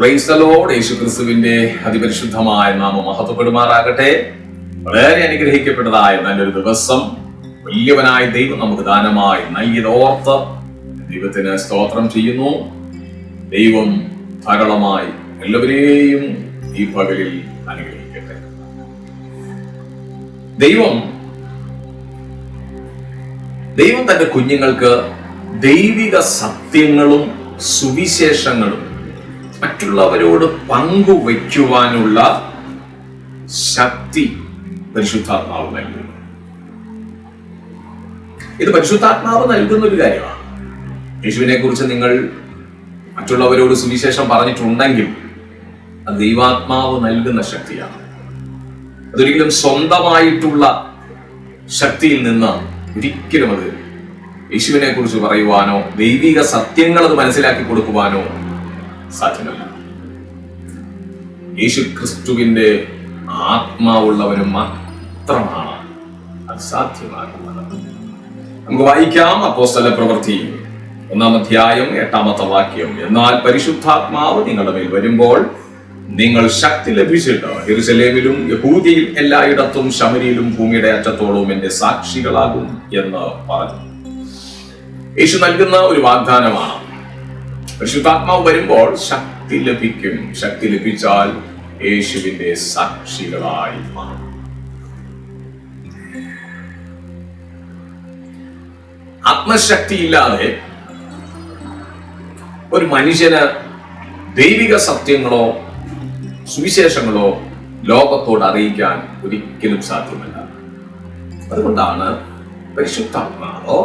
Praise the Lord. യേശുക്രിസ്തുവിന്റെ അതിപരിശുദ്ധമായ നാമം മഹത്വപ്പെടുമാറാകട്ടെ. വളരെ അനുഗ്രഹിക്കപ്പെട്ടതായ നല്ലൊരു ദിവസം വലിയവനായ ദൈവം നമുക്ക് ദാനമായി നൽകിയതോർത്ത് ദൈവത്തിന് സ്തോത്രം ചെയ്യുന്നു. ദൈവം ധാരാളമായി എല്ലാവരെയും ഈ പകലിൽ അനുഗ്രഹിക്കട്ടെ. ദൈവം തന്റെ കുഞ്ഞുങ്ങൾക്ക് ദൈവിക സത്യങ്ങളും സുവിശേഷങ്ങളും മറ്റുള്ളവരോട് പങ്കുവയ്ക്കുവാനുള്ള ശക്തി പരിശുദ്ധാത്മാവ് നൽകുന്നു. ഇത് പരിശുദ്ധാത്മാവ് നൽകുന്ന ഒരു കാര്യമാണ്. യേശുവിനെ കുറിച്ച് നിങ്ങൾ മറ്റുള്ളവരോട് സുവിശേഷം പറഞ്ഞിട്ടുണ്ടെങ്കിൽ അത് ദൈവാത്മാവ് നൽകുന്ന ശക്തിയാണ്. അതൊരിക്കലും സ്വന്തമായിട്ടുള്ള ശക്തിയിൽ നിന്ന് ഒരിക്കലും അത് യേശുവിനെ കുറിച്ച് പറയുവാനോ ദൈവിക സത്യങ്ങൾ അത് മനസ്സിലാക്കി കൊടുക്കുവാനോ സാധ്യമല്ല. യേശു ക്രിസ്തുവിന്റെ ആത്മാവുള്ളവന് മാത്രമാണ് അത് സാധ്യമാകുന്നത്. നമുക്ക് വായിക്കാം അപ്പോസ്തല പ്രവൃത്തി 1-ാം അധ്യായം 8-ാമത്തെ വാക്യം. എന്നാൽ പരിശുദ്ധാത്മാവ് നിങ്ങളുടെ മേൽ വരുമ്പോൾ നിങ്ങൾ ശക്തി ലഭിച്ചിട്ട് യെരൂശലേമിലും യഹൂദിയിൽ എല്ലായിടത്തും ശമരിയിലും ഭൂമിയുടെ അറ്റത്തോളവും എന്റെ സാക്ഷികളാകും എന്ന് പറഞ്ഞു. യേശു നൽകുന്ന ഒരു വാഗ്ദാനമാണ്. പരിശുദ്ധാത്മാവ് വരുമ്പോൾ ശക്തി ലഭിക്കും. ശക്തി ലഭിച്ചാൽ യേശുവിന്റെ സാക്ഷികളായി മാറും. ആത്മശക്തി ഇല്ലാതെ ഒരു മനുഷ്യന് ദൈവിക സത്യങ്ങളോ സുവിശേഷങ്ങളോ ലോകത്തോട് അറിയിക്കാൻ ഒരിക്കലും സാധ്യമല്ല. അതുകൊണ്ടാണ് പരിശുദ്ധാത്മാവോ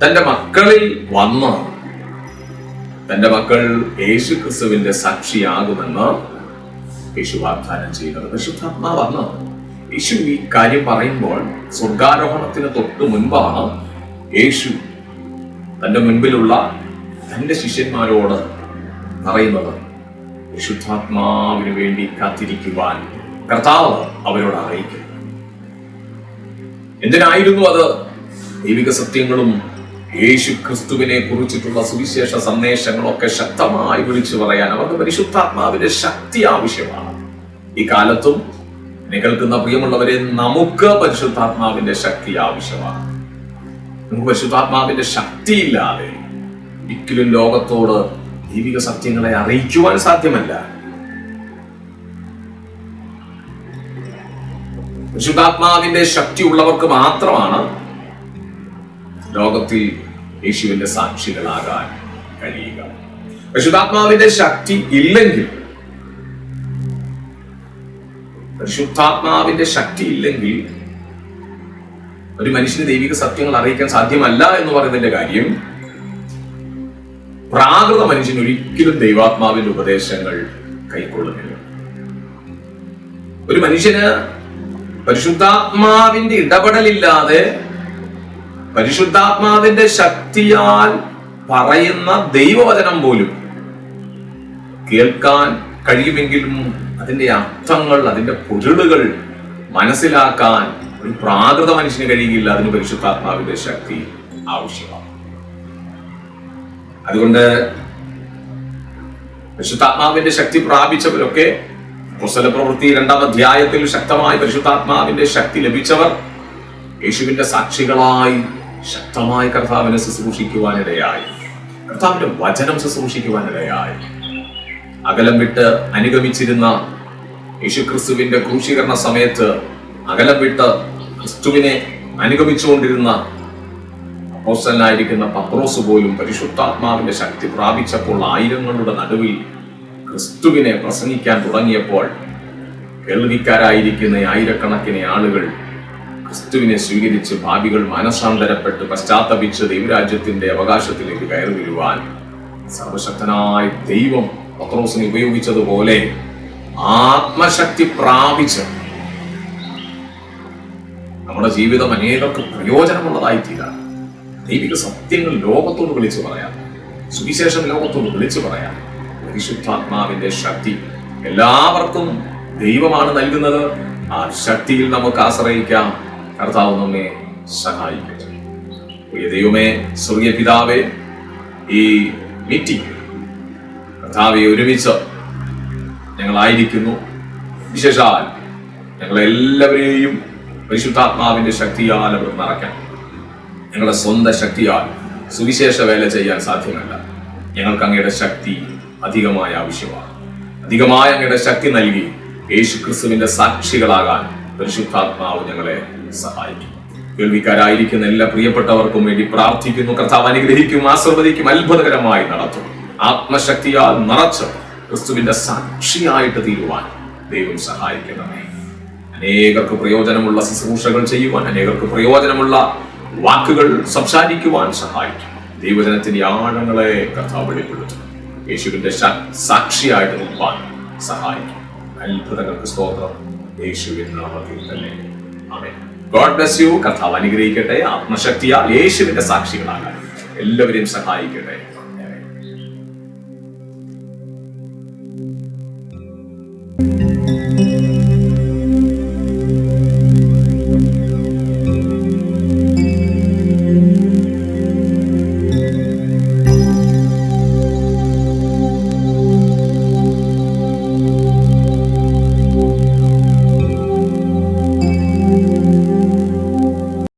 തന്റെ മക്കളിൽ വന്ന് തന്റെ മക്കൾ യേശു ക്രിസ്തുവിന്റെ സാക്ഷിയാകുമെന്ന് യേശു വാഗ്ദാനം ചെയ്യുന്നത്. പരിശുദ്ധാത്മാവ് വന്ന് യേശു ഈ കാര്യം പറയുമ്പോൾ സ്വർഗാരോഹണത്തിന് തൊട്ട് മുൻപാണ് യേശു തന്റെ മുൻപിലുള്ള തന്റെ ശിഷ്യന്മാരോട് പറയുന്നത് പരിശുദ്ധാത്മാവിന് വേണ്ടി കാത്തിരിക്കുവാൻ കർത്താവ് അവരോട് അറിയിക്കും. എന്തിനായിരുന്നു അത്? ദൈവിക സത്യങ്ങളും യേശു ക്രിസ്തുവിനെ കുറിച്ചിട്ടുള്ള സുവിശേഷ സന്ദേശങ്ങളൊക്കെ ശക്തമായി വിളിച്ചു പറയാൻ അവർക്ക് പരിശുദ്ധാത്മാവിന്റെ ശക്തി ആവശ്യമാണ്. ഈ കാലത്തും കേൾക്കുന്ന പ്രിയമുള്ളവരെ, നമുക്ക് പരിശുദ്ധാത്മാവിന്റെ ശക്തി ആവശ്യമാണ്. നമുക്ക് പരിശുദ്ധാത്മാവിന്റെ ശക്തി ഇല്ലാതെ ഒരിക്കലും ലോകത്തോട് ദൈവിക സത്യങ്ങളെ അറിയിക്കുവാൻ സാധ്യമല്ല. പരിശുദ്ധാത്മാവിന്റെ ശക്തി ഉള്ളവർക്ക് മാത്രമാണ് ലോകത്തിൽ യേശുവിന്റെ സാക്ഷികളാകാൻ കഴിയുക. പരിശുദ്ധാത്മാവിന്റെ ശക്തി ഇല്ലെങ്കിൽ ഒരു മനുഷ്യന് ദൈവിക സത്യങ്ങൾ അറിയിക്കാൻ സാധ്യമല്ല എന്ന് പറയുന്നതിന്റെ കാര്യം, പ്രാകൃത മനുഷ്യൻ ഒരിക്കലും ദൈവാത്മാവിന്റെ ഉപദേശങ്ങൾ കൈക്കൊള്ളുന്നില്ല. ഒരു മനുഷ്യന് പരിശുദ്ധാത്മാവിന്റെ ഇടപെടലില്ലാതെ പരിശുദ്ധാത്മാവിന്റെ ശക്തിയാൽ പറയുന്ന ദൈവവചനം പോലും കേൾക്കാൻ കഴിയുമെങ്കിലും അതിന്റെ അർത്ഥങ്ങൾ, അതിന്റെ പൊരുളുകൾ മനസ്സിലാക്കാൻ ഒരു പ്രാകൃത മനുഷ്യന് കഴിയില്ല. അതിന് പരിശുദ്ധാത്മാവിന്റെ ശക്തി ആവശ്യമാണ്. അതുകൊണ്ട് പരിശുദ്ധാത്മാവിന്റെ ശക്തി പ്രാപിച്ചവരൊക്കെ അപ്പോസ്തല പ്രവൃത്തി 2-ാം അധ്യായത്തിൽ ശക്തമായി പരിശുദ്ധാത്മാവിന്റെ ശക്തി ലഭിച്ചവർ യേശുവിന്റെ സാക്ഷികളായി ശക്തമായി കർത്താവിനെ ശുശ്രൂഷിക്കുവാനിടയായി, കർത്താവിന്റെ വചനം ശുശ്രൂഷിക്കുവാനിടയായി. അകലം വിട്ട് അനുഗമിച്ചിരുന്ന യേശുക്രിസ്തുവിന്റെ ക്രൂശീകരണ സമയത്ത് അകലം വിട്ട് ക്രിസ്തുവിനെ അനുഗമിച്ചുകൊണ്ടിരുന്ന അപ്പോസ്തലനായിരിക്കുന്ന പത്രോസ് പോലും പരിശുദ്ധാത്മാവിന്റെ ശക്തി പ്രാപിച്ചപ്പോൾ ആയിരങ്ങളുടെ നടുവിൽ ക്രിസ്തുവിനെ പ്രസംഗിക്കാൻ തുടങ്ങിയപ്പോൾ കേൾവിക്കാരായിരിക്കുന്ന ആയിരക്കണക്കിന് ആളുകൾ ക്രിസ്തുവിനെ സ്വീകരിച്ച് ഭാവികൾ മാനസാന്തരപ്പെട്ട് പശ്ചാത്തപിച്ച് ദൈവരാജ്യത്തിന്റെ അവകാശത്തിലേക്ക് കയറി വരുവാൻ സർവശക്തനായ ദൈവം പത്രോസിനെ ഉപയോഗിച്ചതുപോലെ ആത്മശക്തി പ്രാപിച്ച് നമ്മുടെ ജീവിതം അനേകർക്ക് പ്രയോജനമുള്ളതായി തീരാൻ, ദൈവിക സത്യങ്ങൾ ലോകത്തോട് വിളിച്ചു പറയാം, സുവിശേഷം ലോകത്തോട് വിളിച്ചു പറയാം. പരിശുദ്ധാത്മാവിന്റെ ശക്തി എല്ലാവർക്കും ദൈവമാണ് നൽകുന്നത്. ആ ശക്തിയിൽ നമുക്ക് ആശ്രയിക്കാം. കർത്താവ് നമ്മെ സഹായിക്കട്ടെ. ദൈവമേ, സ്വർഗീയ പിതാവേ, ഈ മീറ്റിംഗ് കർത്താവെ ഒരുമിച്ച് ഞങ്ങളായിരിക്കുന്നു. വിശേഷാൽ ഞങ്ങളെല്ലാവരെയും പരിശുദ്ധാത്മാവിന്റെ ശക്തിയാൽ അവർ നിറയ്ക്കണം. ഞങ്ങളുടെ സ്വന്തം ശക്തിയാൽ സുവിശേഷ വേല ചെയ്യാൻ സാധ്യമല്ല. ഞങ്ങൾക്ക് അങ്ങയുടെ ശക്തി അധികമായ ആവശ്യമാണ്. അധികമായ അങ്ങയുടെ ശക്തി നൽകി യേശു ക്രിസ്തുവിന്റെ സാക്ഷികളാകാൻ പരിശുദ്ധാത്മാവ് ഞങ്ങളെ സഹായിക്കും. കേൾവിക്കാരായിരിക്കുന്ന എല്ലാ പ്രിയപ്പെട്ടവർക്കും വേണ്ടി പ്രാർത്ഥിക്കുന്നു. കർത്താവ് അനുഗ്രഹിക്കും, ആശീർവദിക്കും, അത്ഭുതകരമായി നടത്തും. ആത്മശക്തിയാൽ നിറച്ച് ക്രിസ്തുവിന്റെ സാക്ഷിയായിട്ട് തീരുവാൻ ദൈവം സഹായിക്കണമേ. അനേകർക്ക് പ്രയോജനമുള്ള ശുശ്രൂഷകൾ ചെയ്യുവാൻ, അനേകർക്ക് പ്രയോജനമുള്ള വാക്കുകൾ സംസാരിക്കുവാൻ സഹായിക്കും. ദൈവജനത്തിന്റെ ആഴങ്ങളെ കർത്താവ് വെളിപ്പെടുത്തും. യേശുവിന്റെ സാക്ഷിയായിട്ട് നിൽപ്പാൻ സഹായിക്കും. അത്ഭുതങ്ങൾക്ക് സ്തോത്രം യേശുവിൻ നാമത്തിൽ തന്നെ. ആമേൻ. God bless you. കർത്താവ് അനുഗ്രഹിക്കട്ടെ. ആത്മശക്തിയാൽ യേശുവിന്റെ സാക്ഷികളാകാൻ എല്ലാവരെയും സഹായിക്കട്ടെ.